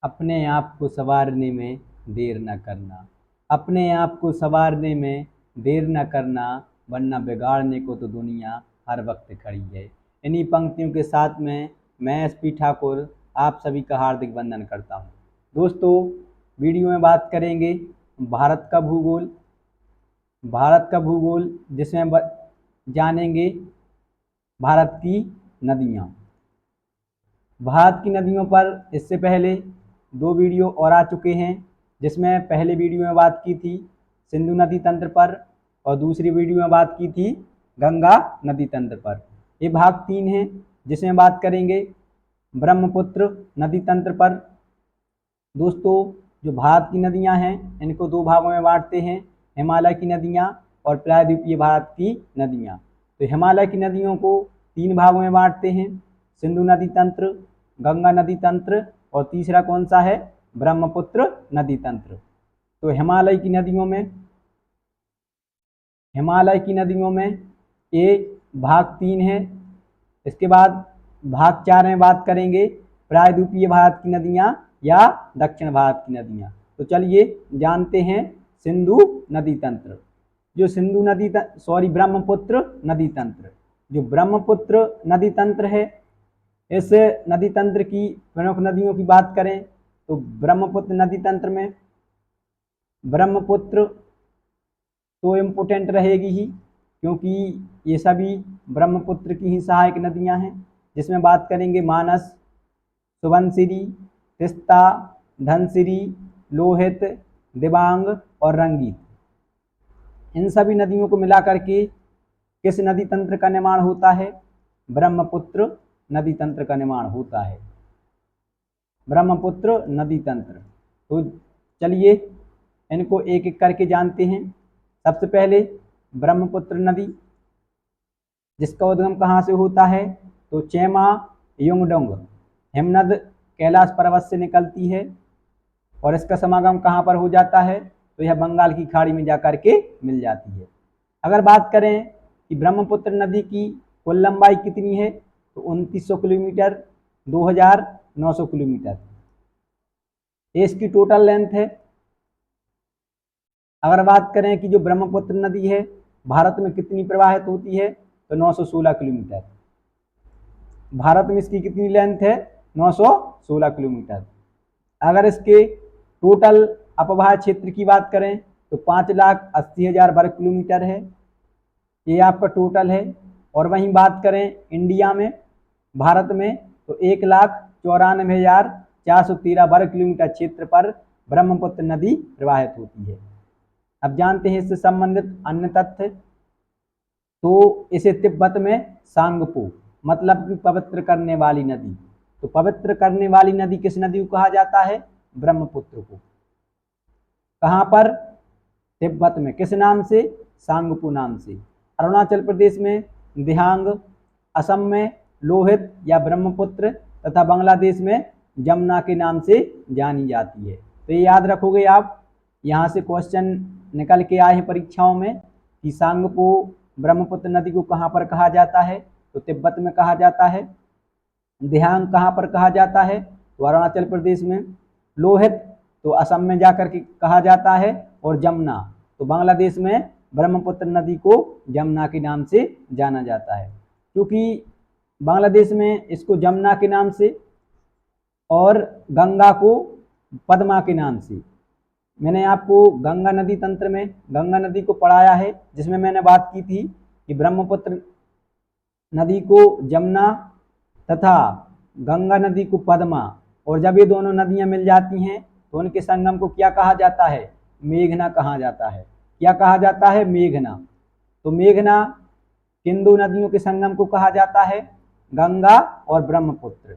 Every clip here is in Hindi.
अपने आप को संवारने में देर न करना, अपने आप को संवारने में देर न करना, वरना बिगाड़ने को तो दुनिया हर वक्त खड़ी है। इन्हीं पंक्तियों के साथ में मैं एसपी ठाकुर आप सभी का हार्दिक वंदन करता हूँ। दोस्तों, वीडियो में बात करेंगे भारत का भूगोल। भारत का भूगोल जिसमें जानेंगे भारत की नदियाँ। भारत की नदियों पर इससे पहले 2 वीडियो और आ चुके हैं, जिसमें पहले वीडियो में बात की थी सिंधु नदी तंत्र पर और दूसरी वीडियो में बात की थी गंगा नदी तंत्र पर। ये भाग 3 है, जिसमें बात करेंगे ब्रह्मपुत्र नदी तंत्र पर। दोस्तों, जो भारत की नदियां हैं इनको 2 भागों में बांटते हैं, हिमालय की नदियां और प्रायद्वीपीय भारत की नदियां। तो हिमालय की नदियों को 3 भागों में बांटते हैं, सिंधु नदी तंत्र, गंगा नदी तंत्र और तीसरा कौन सा है, ब्रह्मपुत्र नदी तंत्र। तो हिमालय की नदियों में ये भाग 3 है। इसके बाद भाग 4 में बात करेंगे प्रायद्वीपीय भारत की नदियां या दक्षिण भारत की नदियां। तो चलिए जानते हैं सिंधु नदी तंत्र। जो ब्रह्मपुत्र नदी तंत्र, जो ब्रह्मपुत्र नदी तंत्र है, इस नदी तंत्र की प्रमुख नदियों की बात करें तो ब्रह्मपुत्र नदी तंत्र में ब्रह्मपुत्र तो इम्पोर्टेंट रहेगी ही, क्योंकि ये सभी ब्रह्मपुत्र की ही सहायक नदियां हैं, जिसमें बात करेंगे मानस, सुबनसिरी, तिस्ता, धनसिरी, लोहित, दिबांग और रंगीत। इन सभी नदियों को मिलाकर के किस नदी तंत्र का निर्माण होता है, ब्रह्मपुत्र नदी तंत्र का निर्माण होता है, ब्रह्मपुत्र नदी तंत्र। तो चलिए इनको एक एक करके जानते हैं। सबसे पहले ब्रह्मपुत्र नदी, जिसका उद्गम कहाँ से होता है, तो चेमा युंगडोंग हिमनद कैलाश पर्वत से निकलती है और इसका समागम कहाँ पर हो जाता है, तो यह बंगाल की खाड़ी में जाकर के मिल जाती है। अगर बात करें कि ब्रह्मपुत्र नदी की कुल लंबाई कितनी है, तो 2900 किलोमीटर, 2900 किलोमीटर ये इसकी टोटल लेंथ है। अगर बात करें कि जो ब्रह्मपुत्र नदी है भारत में कितनी प्रवाहित होती है, तो 916 किलोमीटर। भारत में इसकी कितनी लेंथ है, 916 किलोमीटर। अगर इसके टोटल अपवाह क्षेत्र की बात करें तो 5,80,000 वर्ग किलोमीटर है, ये आपका टोटल है। और वहीं बात करें इंडिया में, भारत में, तो 1,94,413 वर्ग किलोमीटर क्षेत्र पर ब्रह्मपुत्र नदी प्रवाहित होती है। अब जानते हैं इससे संबंधित अन्य तथ्य। तो इसे तिब्बत में सांगपो मतलब कि पवित्र करने वाली नदी, तो पवित्र करने वाली नदी किस नदी को कहा जाता है, ब्रह्मपुत्र को। कहाँ पर, तिब्बत में, किस नाम से, सांगपो नाम से। अरुणाचल प्रदेश में दिहांग, असम में लोहित या ब्रह्मपुत्र तथा बांग्लादेश में जमुना के नाम से जानी जाती है। तो ये याद रखोगे आप, यहाँ से क्वेश्चन निकल के आए हैं परीक्षाओं में कि सांगपो ब्रह्मपुत्र नदी को कहाँ पर कहा जाता है, तो तिब्बत में कहा जाता है। दिहांग कहाँ पर कहा जाता है, तो अरुणाचल प्रदेश में। लोहित तो असम में जाकर के कहा जाता है, और जमुना तो बांग्लादेश में ब्रह्मपुत्र नदी को जमुना के नाम से जाना जाता है, क्योंकि बांग्लादेश में इसको जमुना के नाम से और गंगा को पद्मा के नाम से। मैंने आपको गंगा नदी तंत्र में गंगा नदी को पढ़ाया है, जिसमें मैंने बात की थी कि ब्रह्मपुत्र नदी को जमुना तथा गंगा नदी को पद्मा, और जब ये दोनों नदियां मिल जाती हैं तो उनके संगम को क्या कहा जाता है, मेघना कहा जाता है। क्या कहा जाता है, मेघना। तो मेघना किन दो नदियों के संगम को कहा जाता है, गंगा और ब्रह्मपुत्र।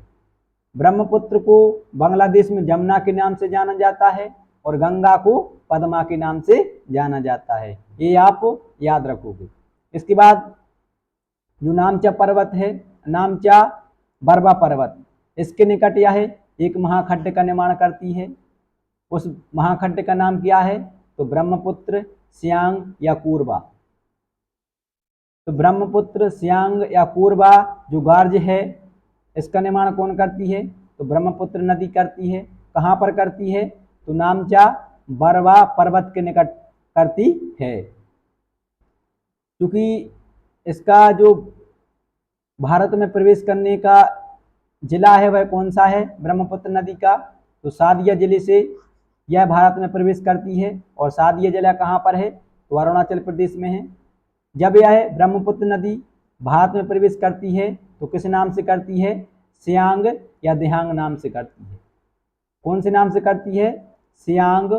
ब्रह्मपुत्र को बांग्लादेश में जमुना के नाम से जाना जाता है और गंगा को पद्मा के नाम से जाना जाता है, ये आप याद रखोगे। इसके बाद जो नामचा पर्वत है, नामचा बरवा पर्वत, इसके निकट यह एक महाखड्ड का निर्माण करती है। उस महाखड्ड का नाम क्या है, तो ब्रह्मपुत्र, सियांग या कोरबा। तो ब्रह्मपुत्र, सियांग या कोरबा जो गार्ज है, इसका निर्माण कौन करती है, तो ब्रह्मपुत्र नदी करती है। कहाँ पर करती है? तो नामचा बरवा पर्वत के निकट करती है। क्योंकि इसका जो भारत में प्रवेश करने का जिला है वह कौन सा है ब्रह्मपुत्र नदी का? तो सादिया जिले से यह भारत में प्रवेश करती है। और सादिया जिला कहाँ पर है? तो अरुणाचल प्रदेश में है। जब यह ब्रह्मपुत्र नदी भारत में प्रवेश करती है तो किस नाम से करती है? सियांग या दिहांग नाम से करती है। कौन से नाम से करती है? सियांग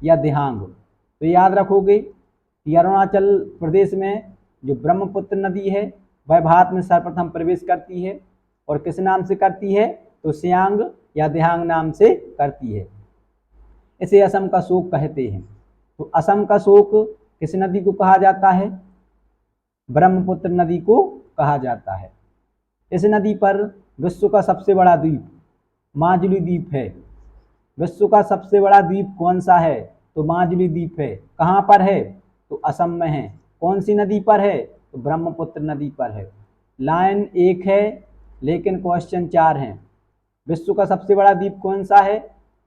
या दिहांग। तो याद रखोगे कि अरुणाचल प्रदेश में जो ब्रह्मपुत्र नदी है वह भारत में सर्वप्रथम प्रवेश करती है। और किस नाम से करती है? तो सियांग या दिहांग नाम से करती है। इसे असम का शोक कहते हैं। तो असम का शोक किस नदी को कहा जाता है? ब्रह्मपुत्र नदी को कहा जाता है। इस नदी पर विश्व का सबसे बड़ा द्वीप माजुली द्वीप है। विश्व का सबसे बड़ा द्वीप कौन सा है? तो माजुली द्वीप है। कहाँ पर है? तो असम में है। कौन सी नदी पर है? तो ब्रह्मपुत्र नदी पर है। लाइन 1 है लेकिन क्वेश्चन 4 है। विश्व का सबसे बड़ा द्वीप कौन सा है?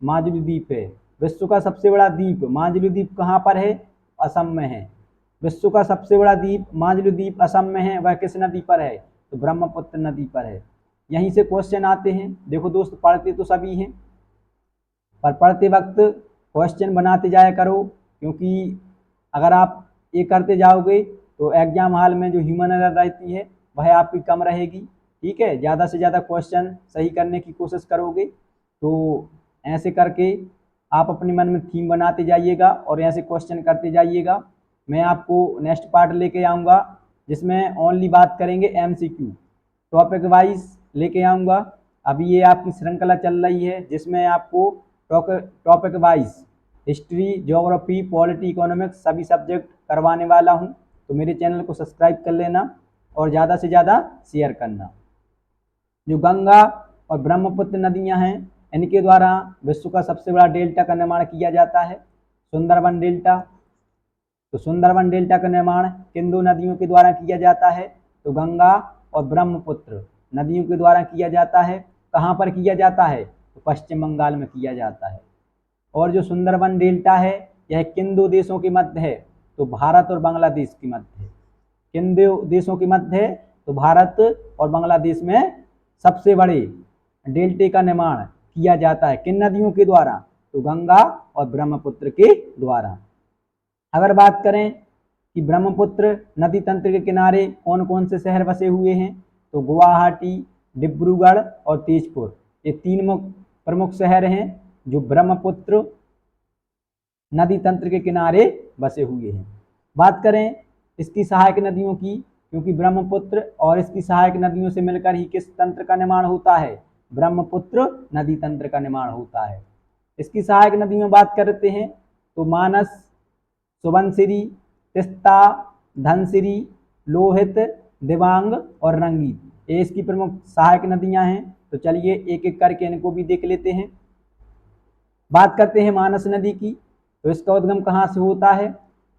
माजुली द्वीप है। विश्व का सबसे बड़ा द्वीप माजुली द्वीप कहाँ पर है? असम में है। विश्व का सबसे बड़ा द्वीप माजुली द्वीप असम में है। वह किस नदी पर है? तो ब्रह्मपुत्र नदी पर है। यहीं से क्वेश्चन आते हैं। देखो दोस्त, पढ़ते तो सभी हैं पर पढ़ते वक्त क्वेश्चन बनाते जाया करो, क्योंकि अगर आप ये करते जाओगे तो एग्जाम हॉल में जो ह्यूमन एरर रहती है वह आपकी कम रहेगी। ठीक है, ज़्यादा से ज़्यादा क्वेश्चन सही करने की कोशिश करोगे। तो ऐसे करके आप अपने मन में थीम बनाते जाइएगा और ऐसे क्वेश्चन करते जाइएगा। मैं आपको नेक्स्ट पार्ट लेके आऊँगा जिसमें ओनली बात करेंगे MCQ, टॉपिक वाइज लेके आऊँगा। अभी ये आपकी श्रृंखला चल रही है जिसमें आपको topic wise history, geography, polity, economics सभी सब्जेक्ट करवाने वाला हूँ। तो मेरे चैनल को सब्सक्राइब कर लेना और ज़्यादा से ज़्यादा शेयर करना। जो गंगा और ब्रह्मपुत्र नदियाँ हैं इनके द्वारा विश्व का सबसे बड़ा डेल्टा का निर्माण किया जाता है, सुंदरबन डेल्टा। तो सुंदरबन डेल्टा का निर्माण किन दो नदियों के द्वारा किया जाता है? तो गंगा और ब्रह्मपुत्र नदियों के द्वारा किया जाता है। कहाँ पर किया जाता है? तो पश्चिम बंगाल में किया जाता है। और जो सुंदरबन डेल्टा है यह किन दो देशों के मध्य है? तो भारत और बांग्लादेश के मध्य है। किन दो देशों के मध्य है? तो भारत और बांग्लादेश में सबसे बड़े डेल्टे का निर्माण किया जाता है। किन नदियों के द्वारा? तो गंगा और ब्रह्मपुत्र के द्वारा। अगर बात करें कि ब्रह्मपुत्र नदी तंत्र के किनारे कौन कौन से शहर बसे हुए हैं? तो गुवाहाटी, डिब्रूगढ़ और तेजपुर ये 3 प्रमुख शहर हैं जो ब्रह्मपुत्र नदी तंत्र के किनारे बसे हुए हैं। बात करें इसकी सहायक नदियों की, क्योंकि ब्रह्मपुत्र और इसकी सहायक नदियों से मिलकर ही किस तंत्र का निर्माण होता है? ब्रह्मपुत्र नदी तंत्र का निर्माण होता है। इसकी सहायक नदी में बात करते हैं तो मानस, सुबनसिरी, तिस्ता, धनसिरी, लोहित, दिबांग और रंगीत ये इसकी प्रमुख सहायक नदियां हैं। तो चलिए एक एक करके इनको भी देख लेते हैं। बात करते हैं मानस नदी की। तो इसका उद्गम कहाँ से होता है?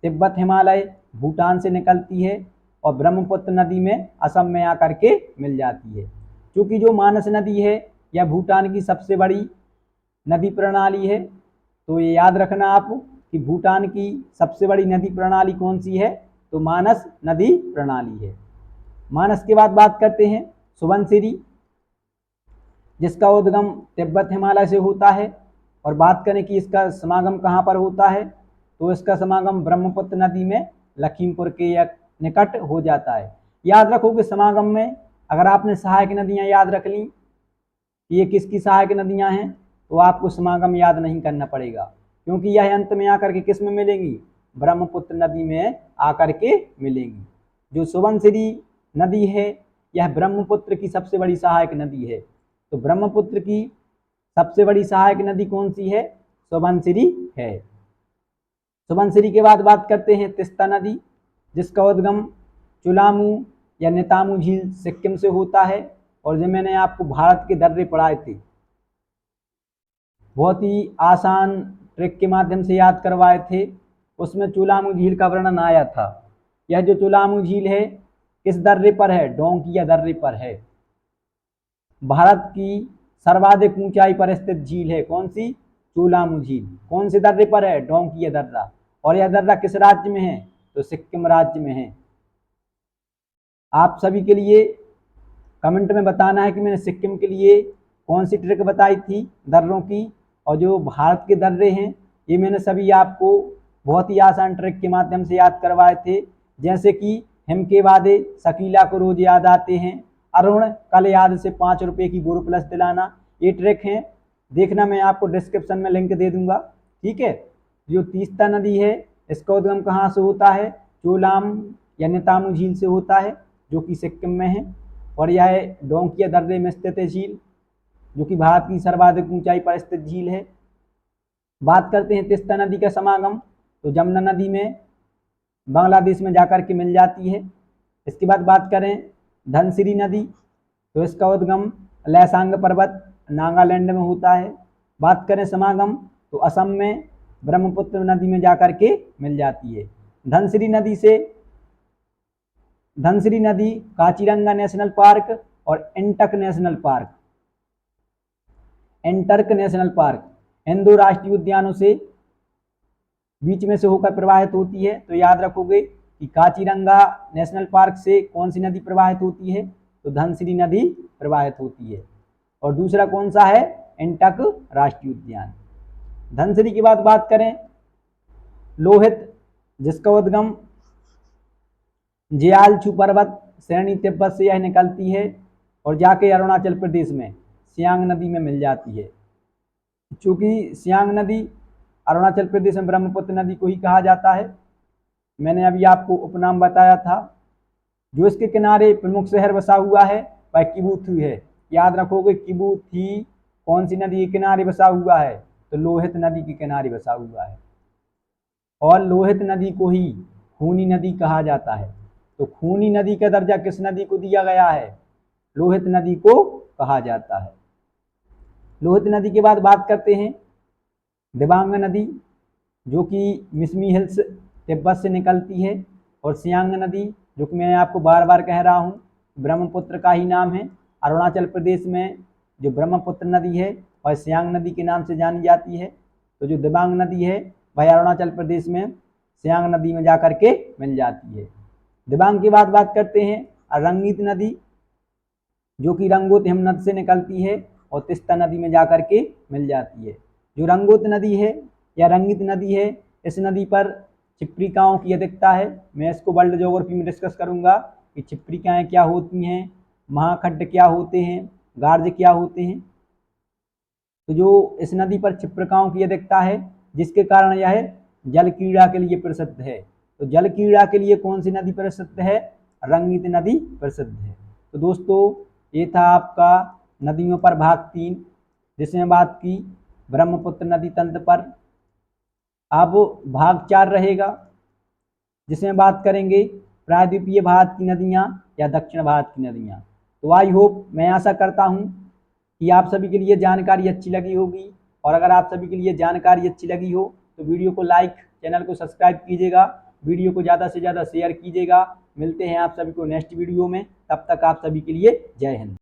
तिब्बत हिमालय भूटान से निकलती है और ब्रह्मपुत्र नदी में असम में आकर के मिल जाती है। क्योंकि जो मानस नदी है यह भूटान की सबसे बड़ी नदी प्रणाली है। तो ये याद रखना आप कि भूटान की सबसे बड़ी नदी प्रणाली कौन सी है? तो मानस नदी प्रणाली है। मानस के बाद बात करते हैं सुबनसिरी, जिसका उद्गम तिब्बत हिमालय से होता है। और बात करें कि इसका समागम कहाँ पर होता है? तो इसका समागम ब्रह्मपुत्र नदी में लखीमपुर के निकट हो जाता है। याद रखो कि समागम में अगर आपने सहायक नदियाँ याद रख ली ये किसकी सहायक नदियाँ हैं तो आपको समागम याद नहीं करना पड़ेगा, क्योंकि यह अंत में आकर के किस में मिलेंगी? ब्रह्मपुत्र नदी में आकर के मिलेंगी। जो सुबनसिरी नदी है यह ब्रह्मपुत्र की सबसे बड़ी सहायक नदी है। तो ब्रह्मपुत्र की सबसे बड़ी सहायक नदी कौन सी है? सुबनसिरी है। सुबनसिरी के बाद बात करते हैं तिस्ता नदी, जिसका उद्गम चुलामू या नेतामू झील सिक्किम से होता है। और जो मैंने आपको भारत के दर्रे पढ़ाए थे बहुत ही आसान ट्रिक के माध्यम से याद करवाए थे, उसमें चुलामू झील का वर्णन आया था। यह जो चुलामू झील है किस दर्रे पर है? डोंकिया दर्रे पर है। भारत की सर्वाधिक ऊंचाई पर स्थित झील है? कौन सी? चोलामू झील। कौन से दर्रे पर है? डोंकिया दर्रा। और यह दर्रा किस राज्य में है? तो सिक्किम राज्य में है। आप सभी के लिए कमेंट में बताना है कि मैंने सिक्किम के लिए कौन सी ट्रिक बताई थी दर्रों की, और जो भारत के दर्रे हैं ये मैंने सभी आपको बहुत ही आसान ट्रिक के माध्यम से याद करवाए थे। जैसे कि हिम के वादे शकीला को रोज याद आते हैं, अरुण कल याद से 5 रुपये की गुरु प्लस दिलाना, ये ट्रिक है। देखना, मैं आपको डिस्क्रिप्शन में लिंक दे दूंगा, ठीक है। जो तीस्ता नदी है इसका उद्गम कहाँ से होता है? चोलाम या नेतामू झील से होता है, जो कि सिक्किम में है। और यह डोंकिया दर्रे में स्थित है झील, जो कि भारत की सर्वाधिक ऊंचाई पर स्थित झील है। बात करते हैं तीस्ता नदी का समागम, तो जमुना नदी में बांग्लादेश में जाकर के मिल जाती है। इसके बाद बात करें धनसिरी नदी, तो इसका उद्गम लैसांग पर्वत नागालैंड में होता है। बात करें समागम, तो असम में ब्रह्मपुत्र नदी में जाकर के मिल जाती है। धनसिरी नदी काजीरंगा नेशनल पार्क और एंटक नेशनल पार्क इन दो राष्ट्रीय उद्यानों से बीच में से होकर प्रवाहित होती है। तो याद रखोगे कि काजीरंगा नेशनल पार्क से कौन सी नदी प्रवाहित होती है? तो धनसिरी नदी प्रवाहित होती है। और दूसरा कौन सा है? एंटक राष्ट्रीय उद्यान। धनसिरी की बात करें, लोहित जिसका उद्गम जियालछू पर्वत श्रेणी तिब्बत से यह निकलती है और जाके अरुणाचल प्रदेश में सियांग नदी में मिल जाती है। चूंकि सियांग नदी अरुणाचल प्रदेश में ब्रह्मपुत्र नदी को ही कहा जाता है। मैंने अभी आपको उपनाम बताया था। जो इसके किनारे प्रमुख शहर बसा हुआ है वह किबूथू है। याद रखोगे, किबूथी कौन सी नदी के किनारे बसा हुआ है? तो लोहित नदी के किनारे बसा हुआ है। और लोहित नदी को ही खूनी नदी कहा जाता है। तो खूनी नदी का दर्जा किस नदी को दिया गया है? लोहित नदी को कहा जाता है। लोहित नदी के बाद बात करते हैं दिबांग नदी, जो कि मिसमी हिल्स तिब्बत से निकलती है। और सियांग नदी, जो कि मैं आपको बार बार कह रहा हूँ, ब्रह्मपुत्र का ही नाम है। अरुणाचल प्रदेश में जो ब्रह्मपुत्र नदी है वह सियांग नदी के नाम से जानी जाती है। तो जो दिबांग नदी है वह अरुणाचल प्रदेश में सियांग नदी में जाकर के मिल जाती है। दिबांग की बात करते हैं रंगीत नदी, जो कि रंगोत हिमनद से निकलती है और तीस्ता नदी में जाकर के मिल जाती है। जो रंगोत नदी है या रंगीत नदी है, इस नदी पर चिप्रिकाओं की अधिकता है। मैं इसको वर्ल्ड ज्योग्राफी में डिस्कस करूंगा कि चिप्रिकाएँ क्या होती हैं, महाखड्ड क्या होते हैं, गार्ज क्या होते हैं। तो जो इस नदी पर चिप्रिकाओं की अधिकता है, जिसके कारण यह जल क्रीड़ा के लिए प्रसिद्ध है। तो जल क्रीड़ा के लिए कौन सी नदी प्रसिद्ध है? रंगीत नदी प्रसिद्ध है। तो दोस्तों, ये था आपका नदियों पर भाग 3, जिसमें बात की ब्रह्मपुत्र नदी तंत्र पर। अब भाग 4 रहेगा, जिसमें बात करेंगे प्रायद्वीपीय भारत की नदियाँ या दक्षिण भारत की नदियाँ। तो आई होप, मैं आशा करता हूँ कि आप सभी के लिए जानकारी अच्छी लगी होगी। और अगर आप सभी के लिए जानकारी अच्छी लगी हो तो वीडियो को लाइक, चैनल को सब्सक्राइब कीजिएगा, वीडियो को ज़्यादा से ज़्यादा शेयर कीजिएगा। मिलते हैं आप सभी को नेक्स्ट वीडियो में, तब तक आप सभी के लिए जय हिंद।